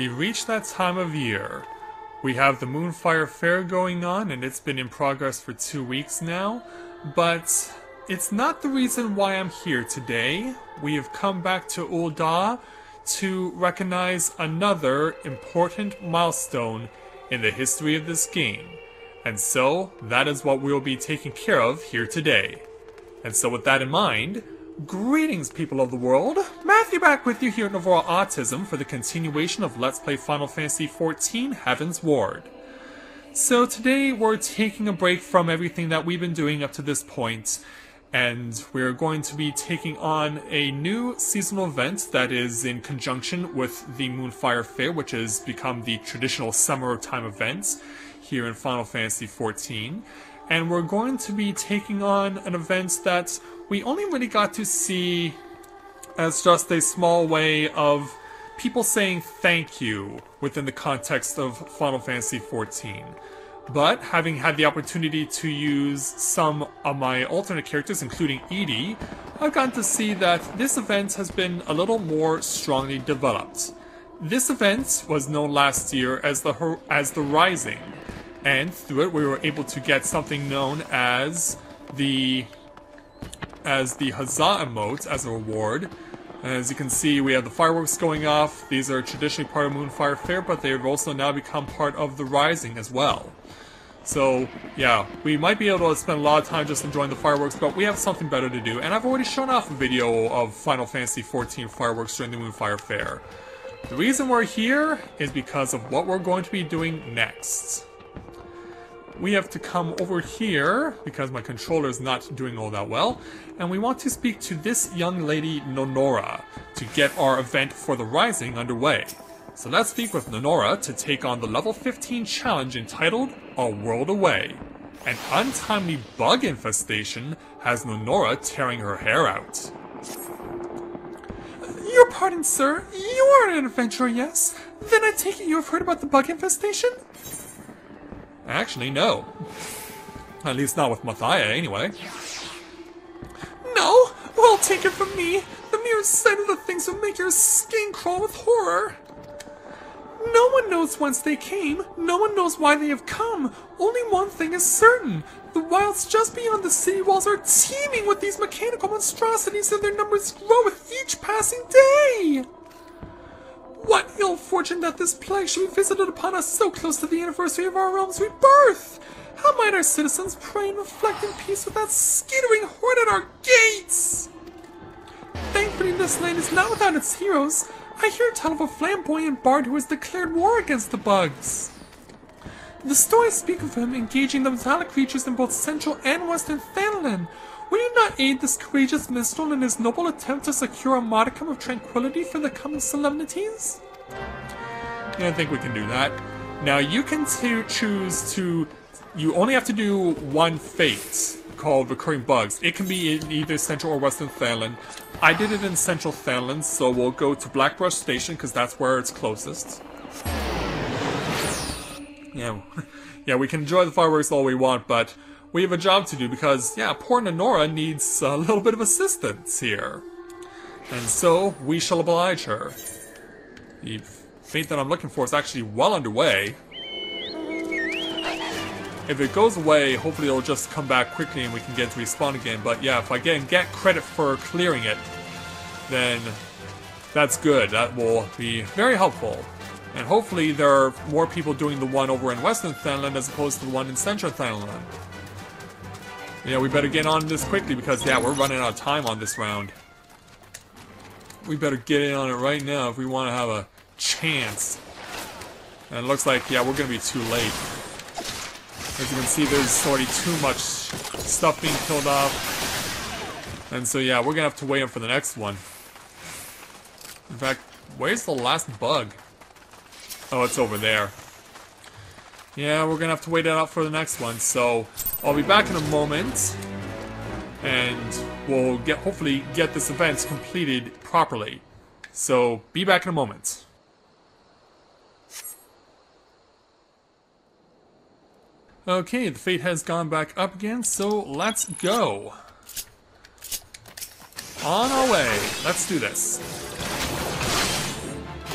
we reached that time of year. We have the Moonfire Fair going on, and it's been in progress for 2 weeks now, but it's not the reason why I'm here today. We have come back to Ul'dah to recognize another important milestone in the history of this game. And so, that is what we'll be taking care of here today. And so with that in mind, greetings people of the world, Matthew back with you here at Novora Autism for the continuation of Let's Play Final Fantasy XIV Heavensward. So today we're taking a break from everything that we've been doing up to this point, and we're going to be taking on a new seasonal event that is in conjunction with the Moonfire Fair, which has become the traditional summertime event here in Final Fantasy XIV. And we're going to be taking on an event that we only really got to see as just a small way of people saying thank you within the context of Final Fantasy XIV. But having had the opportunity to use some of my alternate characters, including Edie, I've gotten to see that this event has been a little more strongly developed. This event was known last year as the Rising, and through it we were able to get something known as the Huzzah emote as a reward. As you can see, we have the fireworks going off. These are traditionally part of Moonfire Fair, but they have also now become part of the Rising as well. So, yeah, we might be able to spend a lot of time just enjoying the fireworks, but we have something better to do. And I've already shown off a video of Final Fantasy XIV fireworks during the Moonfire Fair. The reason we're here is because of what we're going to be doing next. We have to come over here, because my controller is not doing all that well, and we want to speak to this young lady, Nonora, to get our event for the Rising underway. So let's speak with Nonora to take on the level 15 challenge entitled A World Away. An untimely bug infestation has Nonora tearing her hair out. Your pardon, sir. You are an adventurer, yes? Then I take it you have heard about the bug infestation? Actually, no. At least not with Mathia, anyway. No? Well, take it from me. The mere sight of the things will make your skin crawl with horror. No one knows whence they came. No one knows why they have come. Only one thing is certain. The wilds just beyond the city walls are teeming with these mechanical monstrosities, and their numbers grow with each passing day. What ill fortune that this plague should be visited upon us so close to the anniversary of our realm's rebirth! How might our citizens pray and reflect in peace with that skittering horde at our gates? Thankfully, this land is not without its heroes. I hear tell of a flamboyant bard who has declared war against the bugs. The stories speak of him engaging the metallic creatures in both central and western Thanalan. Will you not aid this courageous minstrel in his noble attempt to secure a modicum of tranquility for the coming solemnities? Yeah, I think we can do that. Now, you can choose to... You only have to do one fate called Recurring Bugs. It can be in either Central or Western Thanalan. I did it in Central Thanalan, so we'll go to Blackbrush Station, because that's where it's closest. Yeah, we can enjoy the fireworks all we want, but we have a job to do because, yeah, poor Nonora needs a little bit of assistance here. And so, we shall oblige her. The fate that I'm looking for is actually well underway. If it goes away, hopefully it'll just come back quickly and we can get to respawn again. But yeah, if I get credit for clearing it, then that's good. That will be very helpful. And hopefully there are more people doing the one over in Western Thanalan as opposed to the one in Central Thanalan. Yeah, we better get on this quickly because, yeah, we're running out of time on this round. We better get in on it right now if we want to have a chance. And it looks like, yeah, we're going to be too late. As you can see, there's already too much stuff being killed off. And so, yeah, we're going to have to wait up for the next one. In fact, where's the last bug? Oh, it's over there. Yeah, we're going to have to wait it out for the next one. So, I'll be back in a moment. And we'll hopefully get this event completed properly. So, be back in a moment. Okay, the fate has gone back up again, so let's go. On our way. Let's do this.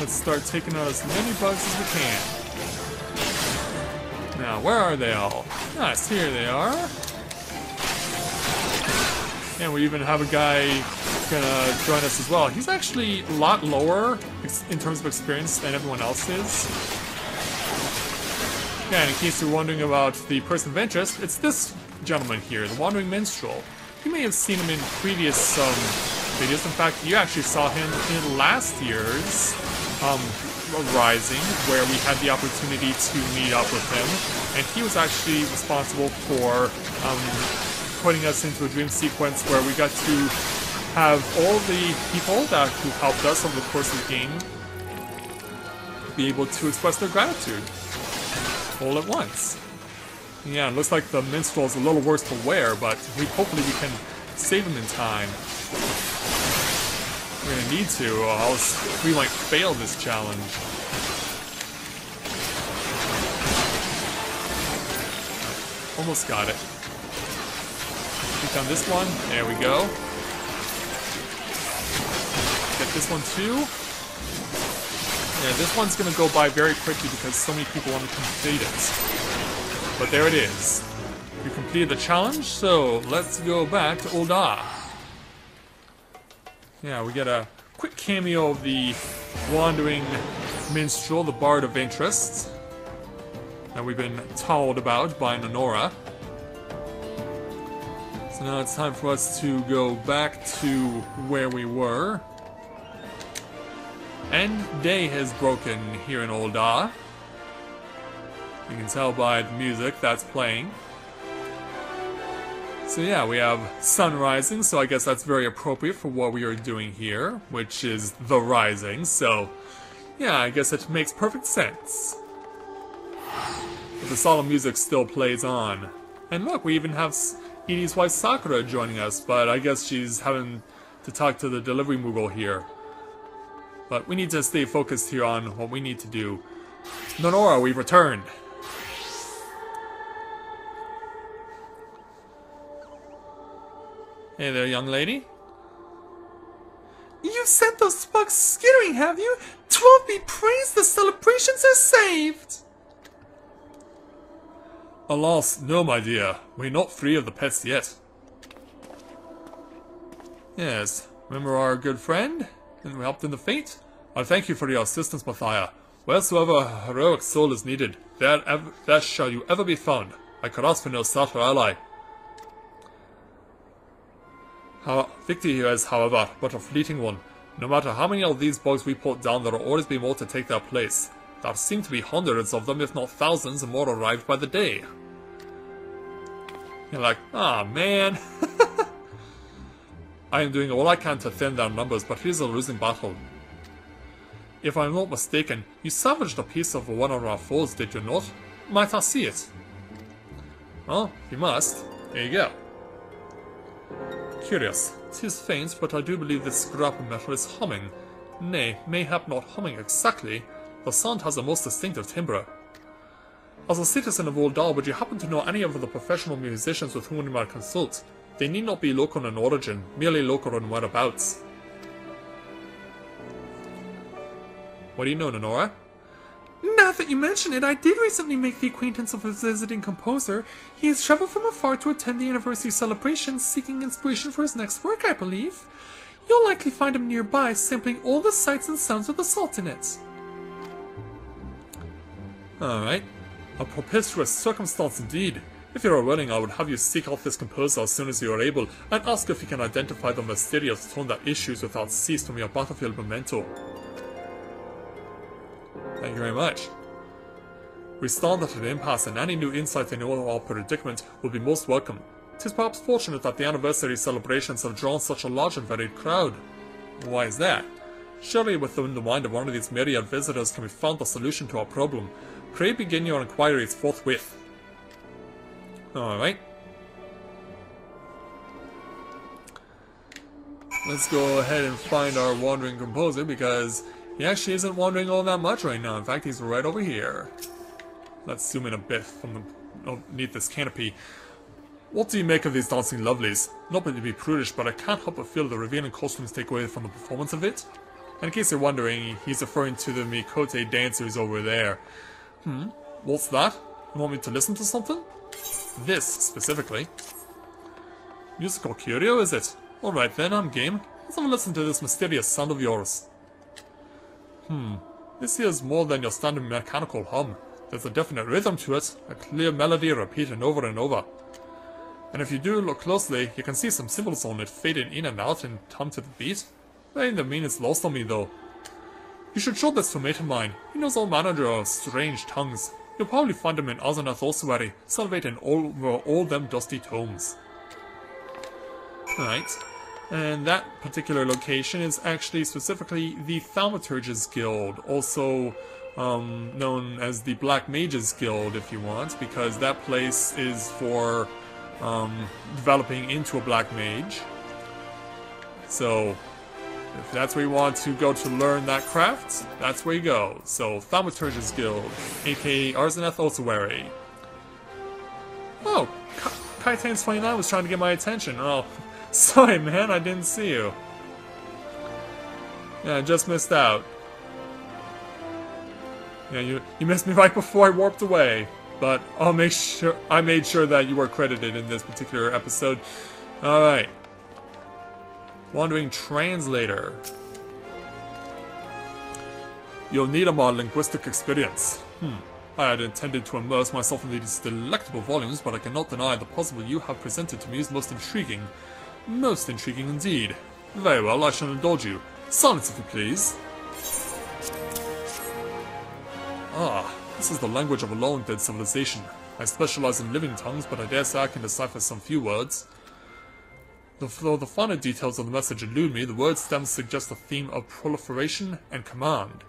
Let's start taking out as many bugs as we can. Now, where are they all? Yes, here they are. And we even have a guy gonna join us as well. He's actually a lot lower in terms of experience than everyone else is. Yeah, and in case you're wondering about the person of interest, it's this gentleman here, the Wandering Minstrel. You may have seen him in previous videos. In fact, you actually saw him in last year's Rising, where we had the opportunity to meet up with him, and he was actually responsible for putting us into a dream sequence where we got to have all the people who helped us over the course of the game be able to express their gratitude all at once. Yeah, it looks like the minstrel is a little worse to wear, but hopefully we can save him in time. We're gonna need to, or else we might fail this challenge. Almost got it. Click on this one. There we go. Get this one too. Yeah, this one's gonna go by very quickly because so many people want to complete it. But there it is. You completed the challenge, so let's go back to Ul'dah. Yeah, we get a quick cameo of the Wandering Minstrel, the Bard of Interest, that we've been told about by Nonora. So now it's time for us to go back to where we were. And day has broken here in Ul'dah. You can tell by the music that's playing. So yeah, we have sun rising, so I guess that's very appropriate for what we are doing here, which is the rising, so yeah, I guess it makes perfect sense. But the solemn music still plays on. And look, we even have Edie's wife Sakura joining us, but I guess she's having to talk to the delivery Moogle here. But we need to stay focused here on what we need to do. Nonora, we've returned. Hey there, young lady. You sent those bugs skittering, have you? 12 be praised, the celebrations are saved! Alas, no, my dear. We're not free of the pests yet. Yes, remember our good friend? And we helped in the fate? I thank you for your assistance, Mathia. Wheresoever a heroic soul is needed, there shall you ever be found. I could ask for no starter ally. Victory here is, however, but a fleeting one. No matter how many of these bugs we put down, there will always be more to take their place. There seem to be hundreds of them, if not thousands, and more arrived by the day. You're like, ah, man. I am doing all I can to thin their numbers, but it is a losing battle. If I am not mistaken, you salvaged a piece of one of our foes, did you not? Might I see it? Well, you must. Here you go. Curious. 'Tis faint, but I do believe this scrap of metal is humming. Nay, mayhap not humming exactly. The sound has a most distinctive timbre. As a citizen of Ul'dah, would you happen to know any of the professional musicians with whom we might consult? They need not be local in origin, merely local in whereabouts. What do you know, Nonora? Now that you mention it, I did recently make the acquaintance of a visiting composer. He has traveled from afar to attend the anniversary celebration, seeking inspiration for his next work, I believe. You'll likely find him nearby, sampling all the sights and sounds with the salt in it. Alright. A propitious circumstance indeed. If you are willing, I would have you seek out this composer as soon as you are able, and ask if he can identify the mysterious tone that issues without cease from your battlefield memento. Thank you very much. We stand at an impasse, and any new insight into our predicament will be most welcome. 'Tis perhaps fortunate that the anniversary celebrations have drawn such a large and varied crowd. Why is that? Surely within the mind of one of these myriad visitors can be found the solution to our problem. Pray begin your inquiries forthwith. Alright. Let's go ahead and find our wandering composer, because he actually isn't wandering all that much right now. In fact, he's right over here. Let's zoom in a bit from underneath this canopy. What do you make of these dancing lovelies? Not meant to be prudish, but I can't help but feel the revealing costumes take away from the performance of it. And in case you're wondering, he's referring to the Mikote dancers over there. What's that? You want me to listen to something? This, specifically. Musical curio, is it? Alright then, I'm game. Let's have a listen to this mysterious sound of yours. This here is more than your standard mechanical hum. There's a definite rhythm to it, a clear melody repeated over and over. And if you do look closely, you can see some symbols on it fading in and out in time to the beat. That ain't the meaning's lost on me though. You should show this to a mate of mine. He knows all manner of strange tongues. You'll probably find him in Azenath Ossuary, celebrating over all them dusty tomes. Right. And that particular location is actually specifically the Thaumaturges Guild, also known as the Black Mages Guild if you want, because that place is for developing into a Black Mage. So, if that's where you want to go to learn that craft, that's where you go. So, Thaumaturges Guild, aka Azenath Ossuary. Oh, Kaitains29 was trying to get my attention. Oh, sorry man, I didn't see you. Yeah, I just missed out. Yeah, you missed me right before I warped away. But I made sure that you were credited in this particular episode. Alright. Wandering Translator. You'll need a more linguistic experience. I had intended to immerse myself in these delectable volumes, but I cannot deny the puzzle you have presented to me is most intriguing. Most intriguing indeed. Very well, I shall indulge you. Silence, if you please. Ah, this is the language of a long-dead civilization. I specialize in living tongues, but I dare say I can decipher some few words. Though the finer details of the message elude me, the word stems suggest a theme of proliferation and command.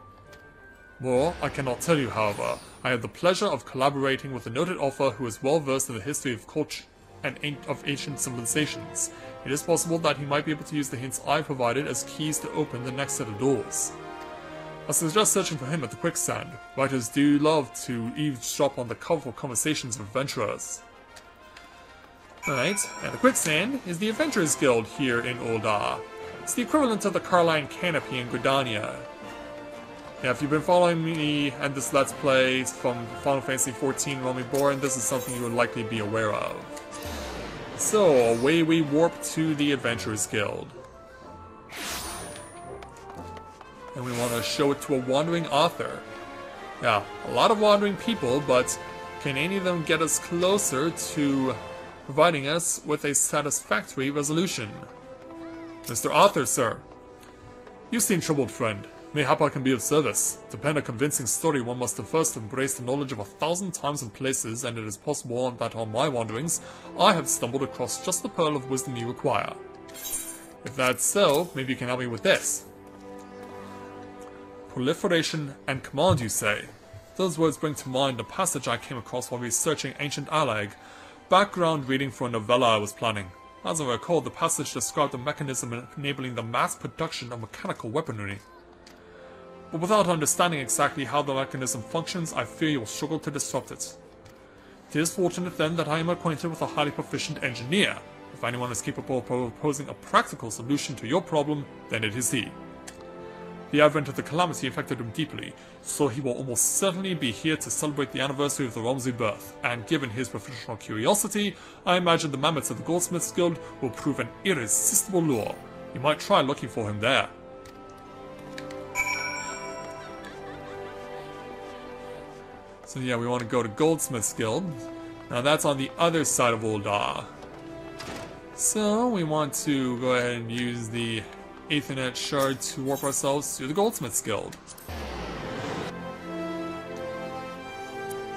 More, I cannot tell you, however. I have the pleasure of collaborating with a noted author who is well versed in the history of culture and of ancient civilizations. It is possible that he might be able to use the hints I provided as keys to open the next set of doors. I suggest searching for him at the Quicksand. Writers do love to eavesdrop on the colorful conversations of adventurers. Alright, and the Quicksand is the Adventurers Guild here in Ul'dah. It's the equivalent of the Carline Canopy in Gridania. Yeah, if you've been following me and this Let's Play from Final Fantasy XIV Realm Reborn, this is something you would likely be aware of. So, away we warp to the Adventurers Guild. And we want to show it to a wandering author. Yeah, a lot of wandering people, but can any of them get us closer to providing us with a satisfactory resolution? Mr. Author, sir. You seem troubled, friend. Mayhap I can be of service. To pen a convincing story, one must first embrace the knowledge of 1,000 times and places, and it is possible that on my wanderings, I have stumbled across just the pearl of wisdom you require. If that's so, maybe you can help me with this. Proliferation and command, you say? Those words bring to mind a passage I came across while researching ancient Allag. Background reading for a novella I was planning. As I recall, the passage described a mechanism enabling the mass production of mechanical weaponry. But without understanding exactly how the mechanism functions, I fear you will struggle to disrupt it. It is fortunate then that I am acquainted with a highly proficient engineer. If anyone is capable of proposing a practical solution to your problem, then it is he. The advent of the calamity affected him deeply, so he will almost certainly be here to celebrate the anniversary of the realm's rebirth, and given his professional curiosity, I imagine the mammoths of the Goldsmiths Guild will prove an irresistible lure. You might try looking for him there. So yeah, we want to go to Goldsmiths Guild. Now that's on the other side of Ul'dah. So we want to go ahead and use the Aethernet shard to warp ourselves to the Goldsmiths Guild.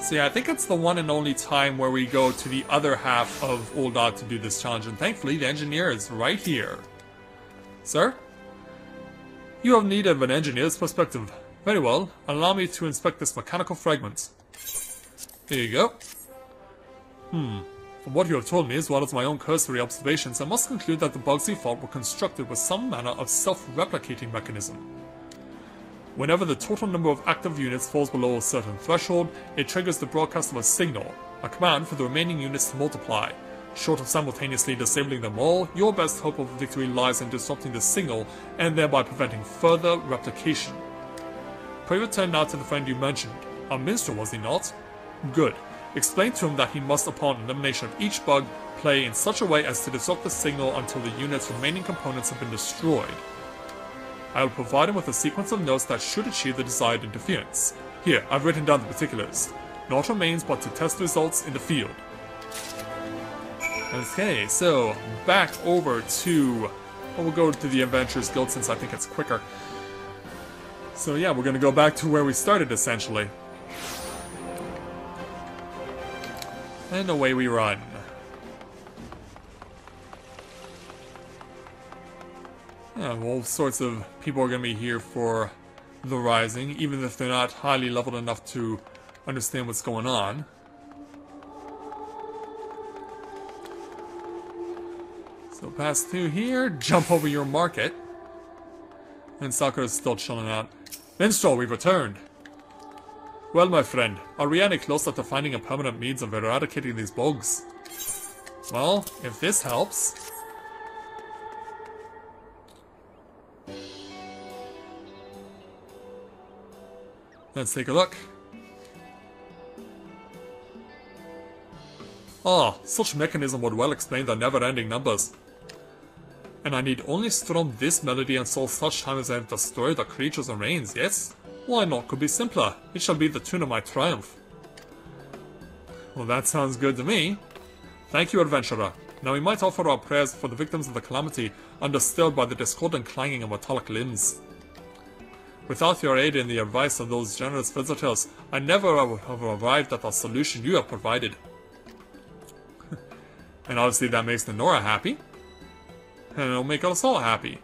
So yeah, I think it's the one and only time where we go to the other half of Ul'dah to do this challenge, and thankfully the engineer is right here. Sir? You have need of an engineer's perspective. Very well, allow me to inspect this mechanical fragment. Here you go. From what you have told me, as well as my own cursory observations, I must conclude that the bugs you fought were constructed with some manner of self-replicating mechanism. Whenever the total number of active units falls below a certain threshold, it triggers the broadcast of a signal, a command for the remaining units to multiply. Short of simultaneously disabling them all, your best hope of victory lies in disrupting the signal and thereby preventing further replication. Pray return now to the friend you mentioned. A minstrel, was he not? Good. Explain to him that he must, upon elimination of each bug, play in such a way as to disrupt the signal until the unit's remaining components have been destroyed. I will provide him with a sequence of notes that should achieve the desired interference. Here, I've written down the particulars. Naught remains but to test the results in the field. Okay, so back over to... well, we'll go to the Adventurers Guild since I think it's quicker. So yeah, we're gonna go back to where we started, essentially. And away we run. Yeah, all sorts of people are going to be here for the Rising, even if they're not highly leveled enough to understand what's going on. So pass through here, jump over your market. And Sakura's still chilling out. Minstrel, we've returned. Well, my friend, are we any closer to finding a permanent means of eradicating these bugs? Well, if this helps... let's take a look. Ah, such mechanism would well explain the never-ending numbers. And I need only strum this melody until such time as I have destroyed the creature's remains, yes? Why not? Could be simpler. It shall be the tune of my triumph. Well, that sounds good to me. Thank you, adventurer. Now we might offer our prayers for the victims of the calamity, undisturbed by the discordant clanging of metallic limbs. Without your aid and the advice of those generous visitors, I never would have arrived at the solution you have provided. And obviously that makes the Nora happy. And it'll make us all happy.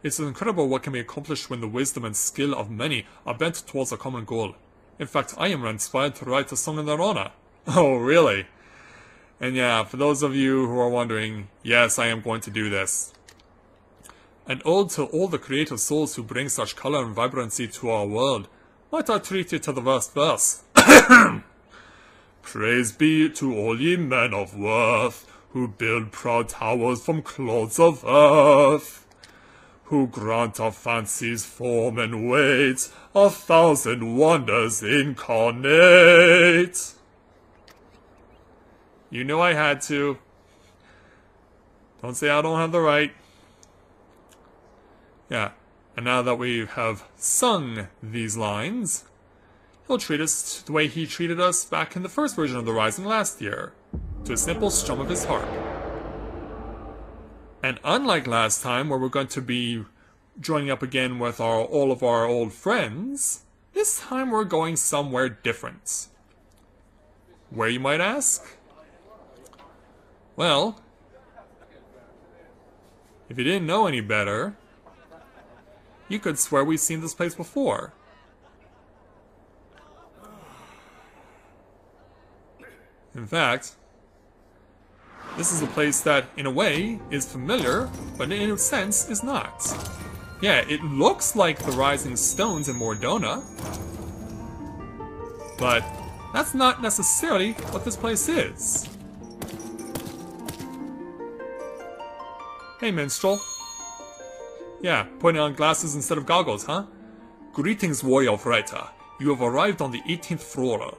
It's incredible what can be accomplished when the wisdom and skill of many are bent towards a common goal. In fact, I am inspired to write a song in their honor. Oh, really? And yeah, for those of you who are wondering, yes, I am going to do this. An ode to all the creative souls who bring such color and vibrancy to our world. Might I treat you to the first verse? Praise be to all ye men of worth, who build proud towers from clods of earth, who grant our fancies form and weight, 1,000 wonders incarnate. You know I had to. Don't say I don't have the right. Yeah, and now that we have sung these lines, he'll treat us the way he treated us back in the first version of The Rising last year, to a simple strum of his harp. And unlike last time, where we're going to be joining up again with all of our old friends, this time we're going somewhere different. Where, you might ask? Well, if you didn't know any better, you could swear we've seen this place before. In fact, this is a place that, in a way, is familiar, but in a sense, is not. Yeah, it looks like the Rising Stones in Mordona, but that's not necessarily what this place is. Hey, minstrel. Yeah, putting on glasses instead of goggles, huh? Greetings, warrior fighter. You have arrived on the 18th floor.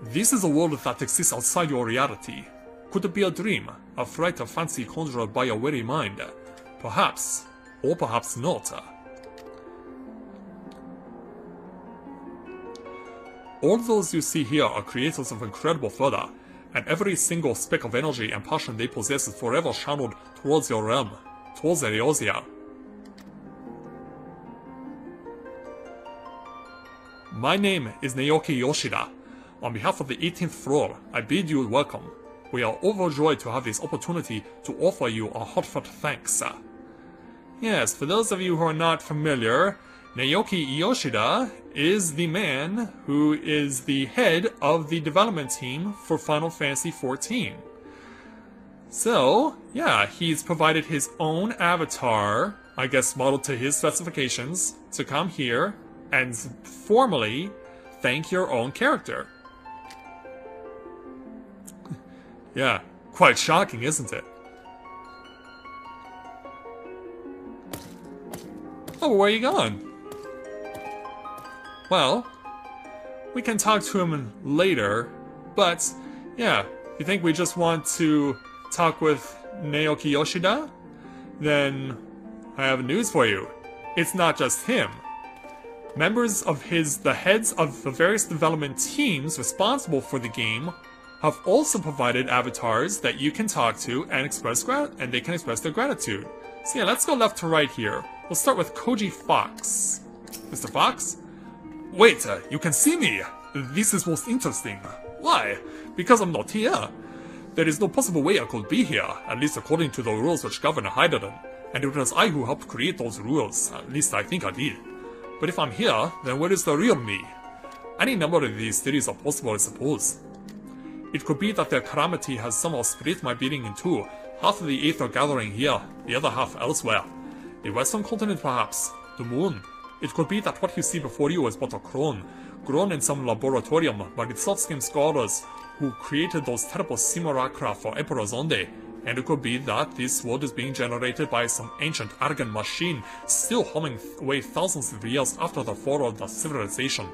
This is a world that exists outside your reality. Could it be a dream? A fright of fancy conjured by your weary mind? Perhaps, or perhaps not. All those you see here are creators of incredible further, and every single speck of energy and passion they possess is forever channeled towards your realm, towards Eosia. My name is Naoki Yoshida. On behalf of the 18th floor, I bid you welcome. We are overjoyed to have this opportunity to offer you our heartfelt thanks. Yes, for those of you who are not familiar, Naoki Yoshida is the man who is the head of the development team for Final Fantasy XIV. So, yeah, he's provided his own avatar, I guess modeled to his specifications, to come here and formally thank your own character. Yeah, quite shocking, isn't it? Oh, where are you going? Well, we can talk to him later, but yeah, you think we just want to talk with Naoki Yoshida? Then I have news for you. It's not just him. Members of the heads of the various development teams responsible for the game have also provided avatars that you can talk to and they can express their gratitude. So yeah, let's go left to right here. We'll start with Koji Fox. Mr. Fox? Wait, you can see me! This is most interesting. Why? Because I'm not here. There is no possible way I could be here, at least according to the rules which govern Hydaden. And it was I who helped create those rules, at least I think I did. But if I'm here, then where is the real me? Any number of these theories are possible, I suppose. It could be that their calamity has somehow split my being in two, half of the Aether gathering here, the other half elsewhere. The western continent perhaps, the moon. It could be that what you see before you is but a clone, grown in some laboratorium by the soft-skinned scholars who created those terrible simulacra for Emperor Zonde. And it could be that this world is being generated by some ancient arrogant machine still humming away thousands of years after the fall of the civilization.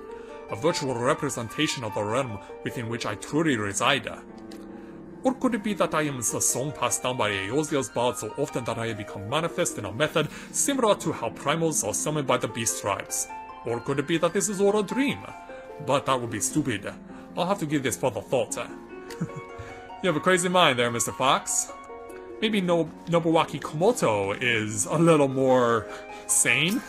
A virtual representation of the realm within which I truly reside. Or could it be that I am a song passed down by Eosia's bard so often that I have become manifest in a method similar to how primals are summoned by the beast tribes? Or could it be that this is all a dream? But that would be stupid. I'll have to give this further thought. You have a crazy mind there, Mr. Fox. Maybe Nobuaki Komoto is a little more sane?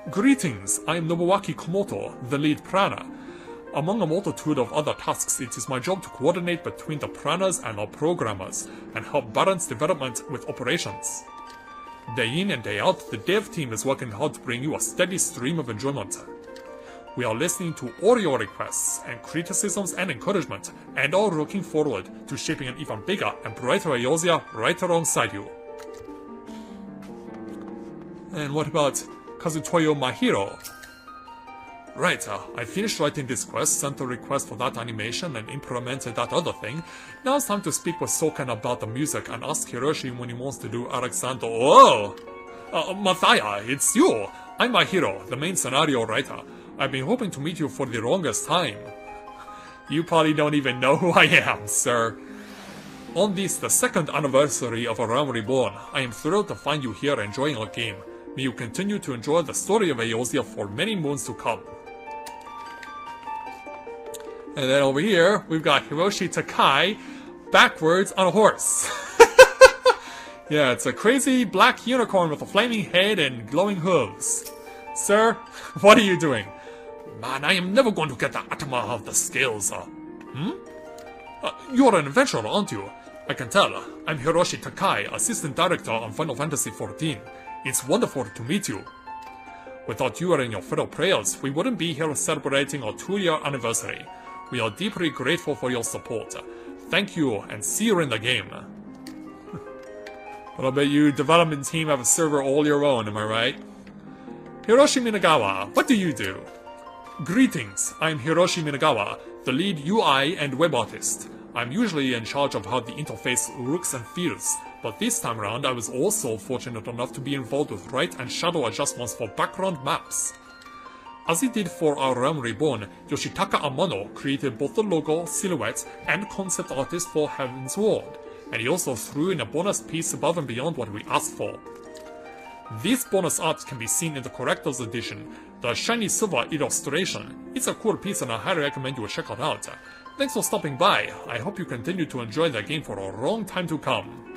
Greetings, I am Nobuaki Komoto, the lead prana. Among a multitude of other tasks, it is my job to coordinate between the pranas and our programmers, and help balance development with operations. Day in and day out, the dev team is working hard to bring you a steady stream of enjoyment. We are listening to all your requests, and criticisms and encouragement, and are looking forward to shaping an even bigger and brighter Eosia right alongside you. And what about Kazutoyo Mahiro? Right, I finished writing this quest, sent the request for that animation, and implemented that other thing. Now it's time to speak with Soken about the music and ask Hiroshi when he wants to do Alexander. Oh! Mathaya, it's you! I'm Mahiro, the main scenario writer. I've been hoping to meet you for the longest time. You probably don't even know who I am, sir. On this, the second anniversary of A Realm Reborn, I am thrilled to find you here enjoying our game. May you continue to enjoy the story of Eosia for many moons to come. And then over here, we've got Hiroshi Takai, backwards on a horse. Yeah, it's a crazy black unicorn with a flaming head and glowing hooves. Sir, what are you doing? Man, I am never going to get the Atama of the scales. You're an adventurer, aren't you? I can tell. I'm Hiroshi Takai, Assistant Director on Final Fantasy XIV. It's wonderful to meet you. Without you and your fellow players, we wouldn't be here celebrating our 2-year anniversary. We are deeply grateful for your support. Thank you, and see you in the game. But I bet you development team have a server all your own, am I right? Hiroshi Minagawa, what do you do? Greetings, I'm Hiroshi Minagawa, the lead UI and web artist. I'm usually in charge of how the interface looks and feels, but this time around I was also fortunate enough to be involved with light and shadow adjustments for background maps. As he did for Our Realm Reborn, Yoshitaka Amano created both the logo, silhouette, and concept artist for Heavensward, and he also threw in a bonus piece above and beyond what we asked for. This bonus art can be seen in the Collector's Edition, the shiny silver illustration. It's a cool piece and I highly recommend you check it out. Thanks for stopping by. I hope you continue to enjoy the game for a long time to come.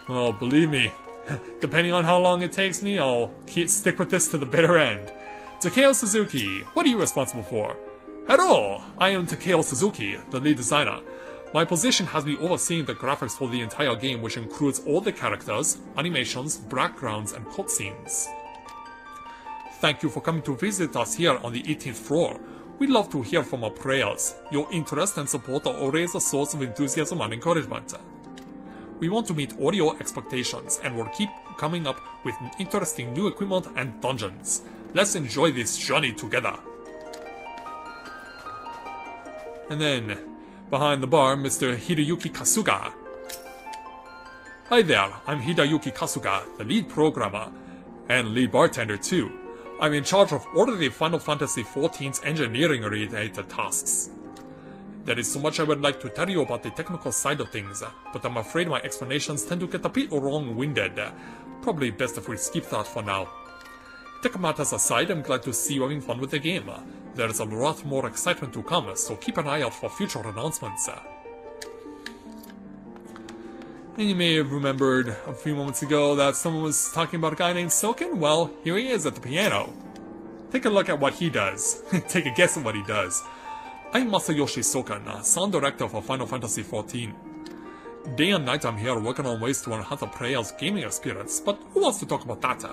Well, believe me, depending on how long it takes me, I'll stick with this to the bitter end. Takeo Suzuki, what are you responsible for? Hello, I am Takeo Suzuki, the lead designer. My position has me overseeing the graphics for the entire game, which includes all the characters, animations, backgrounds, and cutscenes. Thank you for coming to visit us here on the 18th floor. We'd love to hear from our players. Your interest and support are always a source of enthusiasm and encouragement. We want to meet all your expectations, and we'll keep coming up with interesting new equipment and dungeons. Let's enjoy this journey together. And then, Behind the bar, Mr. Hideyuki Kasuga. Hi there, I'm Hideyuki Kasuga, the lead programmer, and lead bartender too. I'm in charge of all of the Final Fantasy XIV's engineering-related tasks. There is so much I would like to tell you about the technical side of things, but I'm afraid my explanations tend to get a bit long-winded. Probably best if we skip that for now. Tech matters aside, I'm glad to see you having fun with the game. There's a lot more excitement to come, so keep an eye out for future announcements. And you may have remembered a few moments ago that someone was talking about a guy named Soken. Well, here he is at the piano. Take a look at what he does. Take a guess at what he does. I'm Masayoshi Soken, sound director for Final Fantasy XIV. Day and night I'm here working on ways to enhance the player's gaming experience, but who wants to talk about that?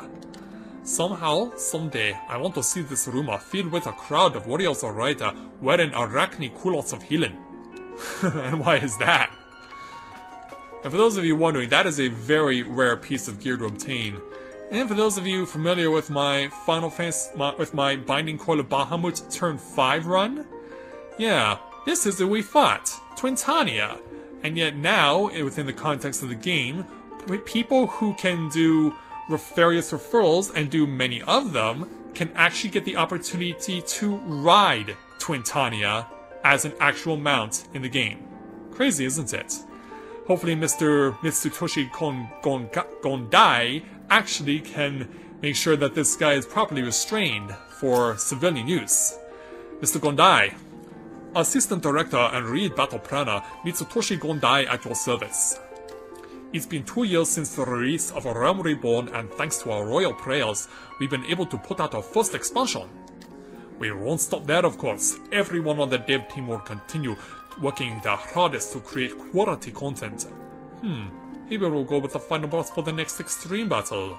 Somehow, someday, I want to see this room filled with a crowd of warriors or rider wearing arachne culottes of healing. And why is that? And for those of you wondering, that is a very rare piece of gear to obtain. And for those of you familiar with my with my Binding Coil of Bahamut Turn 5 run, yeah, this is who we fought, Twintania. And yet now, within the context of the game, people who can do various referrals and do many of them can actually get the opportunity to ride Twintania as an actual mount in the game. Crazy, isn't it? Hopefully Mr. Mitsutoshi Gondai actually can make sure that this guy is properly restrained for civilian use. Mr. Gondai, Assistant Director and Lead Battle Planner Mitsutoshi Gondai at your service. It's been 2 years since the release of A Realm Reborn, and thanks to our royal prayers, we've been able to put out our first expansion. We won't stop there, of course. Everyone on the dev team will continue working their hardest to create quality content. Maybe we'll go with the final boss for the next extreme battle.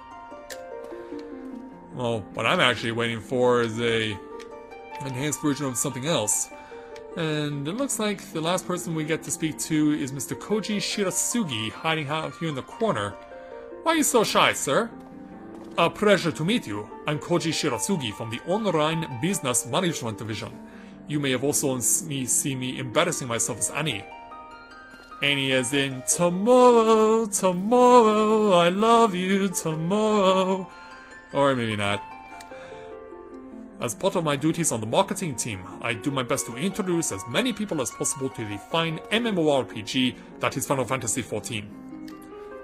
Well, what I'm actually waiting for is a enhanced version of something else. And it looks like the last person we get to speak to is Mr. Koji Shirasugi, hiding out here in the corner. Why are you so shy, sir? A pleasure to meet you. I'm Koji Shirasugi from the Online Business Management Division. You may have also seen me embarrassing myself as Annie. Annie as in, tomorrow, tomorrow, I love you, tomorrow. Or maybe not. As part of my duties on the marketing team, I do my best to introduce as many people as possible to the fine MMORPG that is Final Fantasy XIV.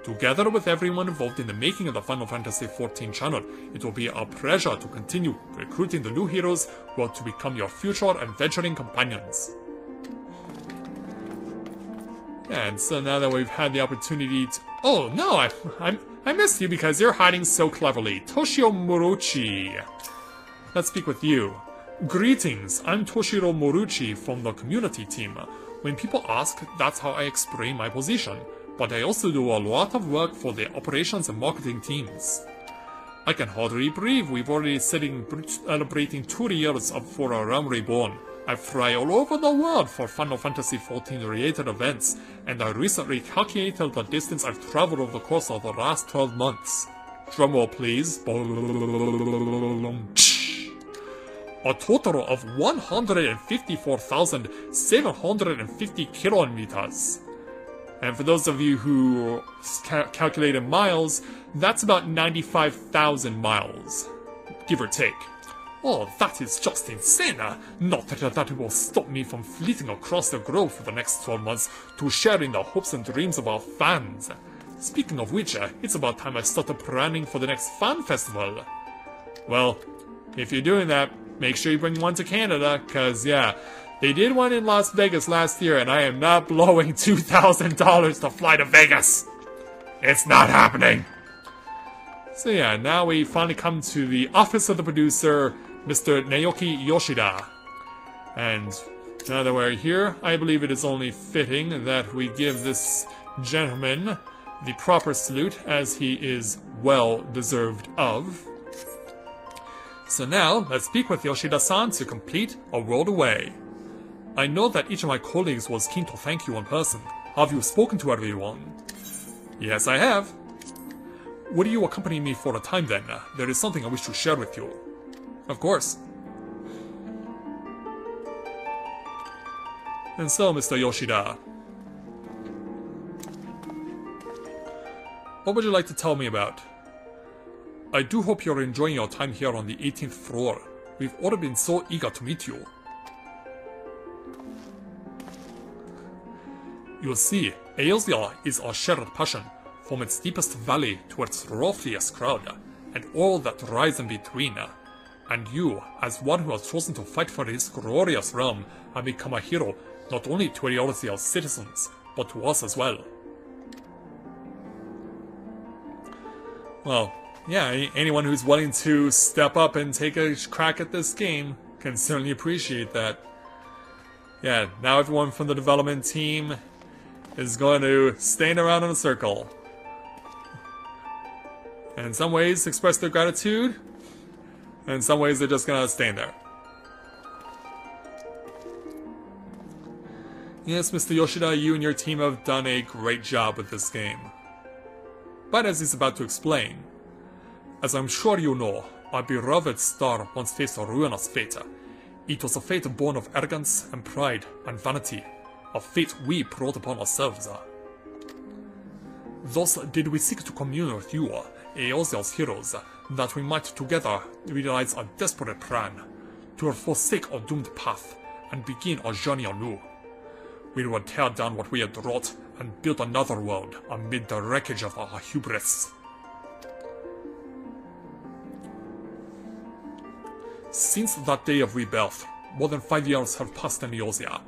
Together with everyone involved in the making of the Final Fantasy XIV channel, it will be a pleasure to continue recruiting the new heroes who are to become your future adventuring companions. And so now that we've had the opportunity to... Oh no, I missed you because you're hiding so cleverly. Toshio Morochi. Let's speak with you. Greetings, I'm Toshiro Moruchi from the community team. When people ask, that's how I explain my position, but I also do a lot of work for the operations and marketing teams. I can hardly believe we've already celebrating 2 years for A Realm Reborn. I fly all over the world for Final Fantasy XIV related events, and I recently calculated the distance I've traveled over the course of the last 12 months. Drumroll please. A total of 154,750 kilometers. And for those of you who calculate in miles, that's about 95,000 miles, give or take. Oh, that is just insane! Not that it will stop me from fleeting across the globe for the next 12 months to share in the hopes and dreams of our fans. Speaking of which, it's about time I started planning for the next fan festival. Well, if you're doing that, make sure you bring one to Canada, cause yeah, they did one in Las Vegas last year and I am not blowing $2,000 to fly to Vegas. It's not happening. So yeah, now we finally come to the office of the producer, Mr. Naoki Yoshida. And now that we're here, I believe it is only fitting that we give this gentleman the proper salute as he is well deserved of. So now, let's speak with Yoshida-san to complete A World Away. I know that each of my colleagues was keen to thank you in person. Have you spoken to everyone? Yes, I have. Would you accompany me for a time then? There is something I wish to share with you. Of course. And so, Mr. Yoshida, what would you like to tell me about? I do hope you're enjoying your time here on the 18th floor. We've all been so eager to meet you. You see, Eosia is our shared passion, from its deepest valley to its loftiest crowd, and all that lies in between. And you, as one who has chosen to fight for this glorious realm, have become a hero not only to Eosia's citizens, but to us as well. Well, yeah, anyone who's willing to step up and take a crack at this game can certainly appreciate that. Yeah, now everyone from the development team is going to stand around in a circle. And in some ways express their gratitude, and in some ways they're just gonna stand there. Yes, Mr. Yoshida, you and your team have done a great job with this game. But as he's about to explain, as I'm sure you know, our beloved star once faced a ruinous fate. It was a fate born of arrogance and pride and vanity, a fate we brought upon ourselves. Thus did we seek to commune with you, Eosia's heroes, that we might together realize a desperate plan, to forsake our doomed path and begin our journey anew. We will tear down what we had wrought and build another world amid the wreckage of our hubris. Since that day of rebirth, more than 5 years have passed in Eosia.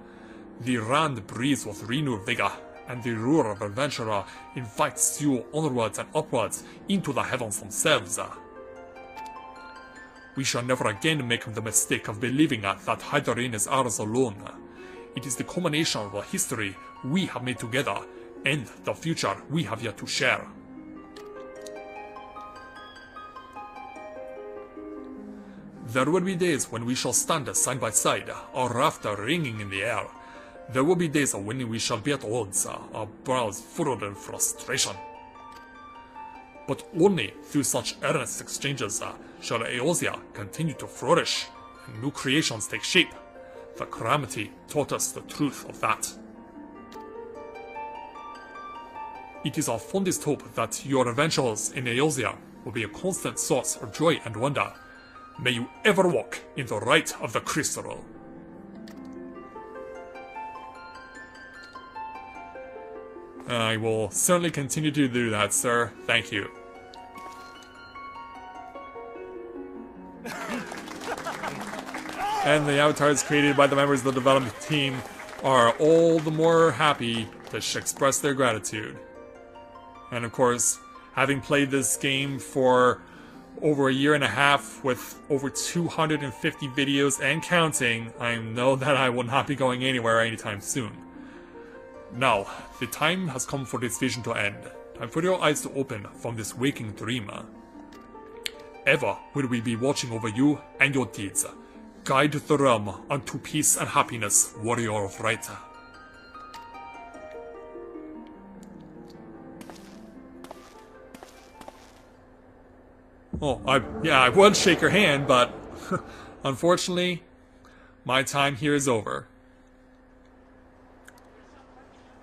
The land breathes with renewed vigor, and the lure of adventurer invites you onwards and upwards into the heavens themselves. We shall never again make the mistake of believing that Hydarin is ours alone. It is the culmination of the history we have made together, and the future we have yet to share. There will be days when we shall stand side by side, our laughter ringing in the air. There will be days when we shall be at odds, our brows furrowed in frustration. But only through such earnest exchanges shall Eosia continue to flourish and new creations take shape. The calamity taught us the truth of that. It is our fondest hope that your adventures in Eosia will be a constant source of joy and wonder. May you ever walk in the light of the crystal. I will certainly continue to do that, sir. Thank you. And the avatars created by the members of the development team are all the more happy to express their gratitude. And of course, having played this game for over a year and a half with over 250 videos and counting, I know that I will not be going anywhere anytime soon. Now, the time has come for this vision to end. Time for your eyes to open from this waking dream. Ever will we be watching over you and your deeds. Guide the realm unto peace and happiness, warrior of light. Oh, I would shake your hand, but unfortunately, my time here is over.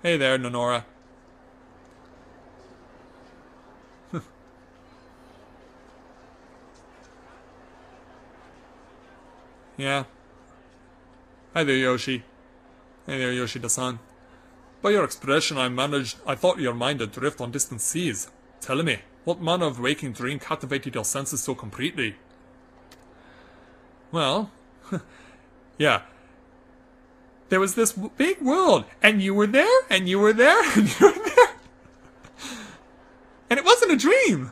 Hey there, Nonora. Yeah. Hi there, Yoshi. Hey there, Yoshida-san. By your expression, I thought your mind had drift on distant seas. Tell me, what manner of waking dream captivated your senses so completely? Well, yeah. There was this big world, and you were there, and you were there, and you were there. And it wasn't a dream.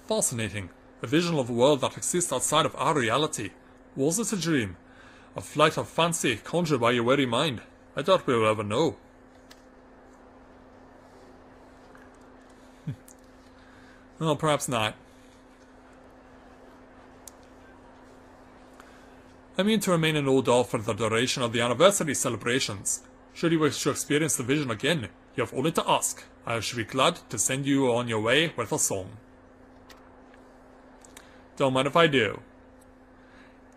Fascinating. A vision of a world that exists outside of our reality. Was it a dream? A flight of fancy conjured by your very mind? I doubt we'll ever know. Well, perhaps not. I mean to remain an old doll for the duration of the anniversary celebrations. Should you wish to experience the vision again, you have only to ask. I should be glad to send you on your way with a song. Don't mind if I do.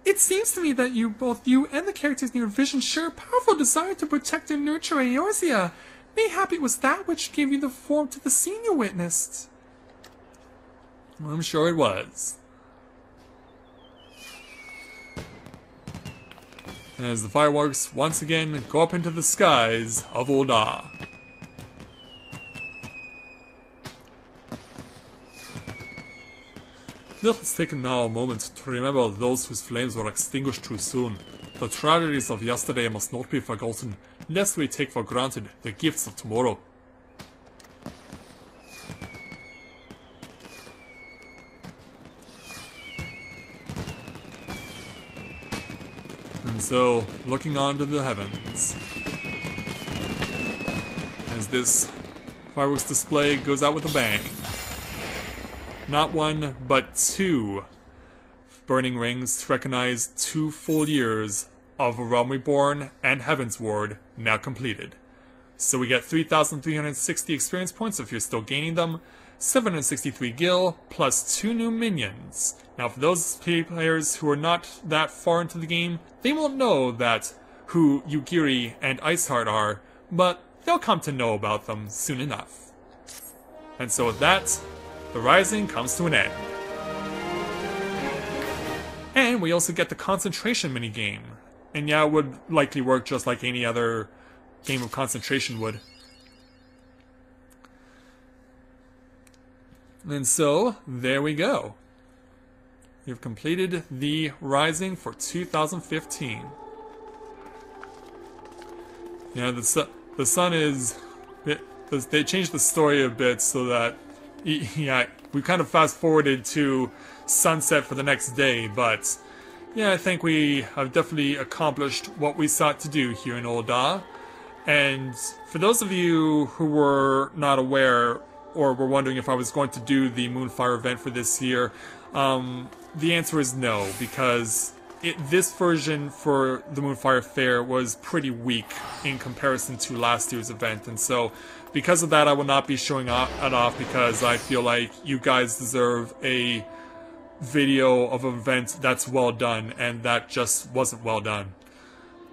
It seems to me that both you and the characters in your vision share a powerful desire to protect and nurture Eorzea. Mayhap it was that which gave you the form to the scene you witnessed. I'm sure it was. As the fireworks once again go up into the skies of Ul'dah. Let's take now a moment to remember those whose flames were extinguished too soon. The tragedies of yesterday must not be forgotten, lest we take for granted the gifts of tomorrow. And so, looking onto the heavens, as this fireworks display goes out with a bang. Not one, but two burning rings to recognize 2 full years of Realm Reborn and Heavensward now completed. So we get 3,360 experience points if you're still gaining them, 763 gil, plus 2 new minions. Now for those players who are not that far into the game, they won't know who Yugiri and Iceheart are, but they'll come to know about them soon enough. And so with that, the Rising comes to an end. And we also get the concentration minigame. And yeah, it would likely work just like any other game of concentration would. And so, there we go. You've completed the Rising for 2015. Yeah, the sun is... They changed the story a bit so that... Yeah, we kind of fast-forwarded to sunset for the next day, but... Yeah, I think we have definitely accomplished what we sought to do here in Ul'dah. And for those of you who were not aware, or were wondering if I was going to do the Moonfire event for this year, the answer is no, because this version for the Moonfire Fair was pretty weak in comparison to last year's event, and so because of that I will not be showing it off because I feel like you guys deserve a video of an event that's well done, and that just wasn't well done.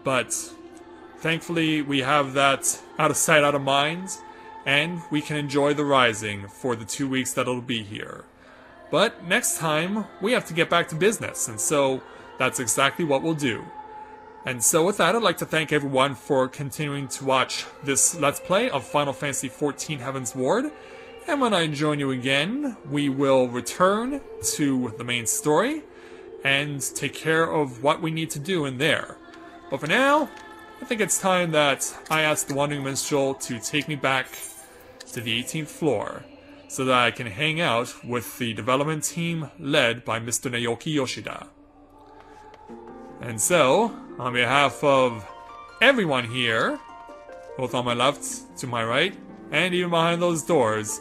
But thankfully we have that out of sight, out of mind, and we can enjoy the Rising for the 2 weeks that it'll be here. But next time we have to get back to business, and so that's exactly what we'll do. And so with that, I'd like to thank everyone for continuing to watch this Let's Play of Final Fantasy XIV Heavensward. And when I join you again, we will return to the main story and take care of what we need to do in there. But for now, I think it's time that I ask the Wandering Minstrel to take me back to the 18th floor so that I can hang out with the development team led by Mr. Naoki Yoshida. And so, on behalf of everyone here, both on my left, to my right, and even behind those doors,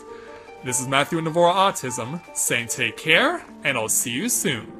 this is Matthew and Navora Autism saying take care, and I'll see you soon.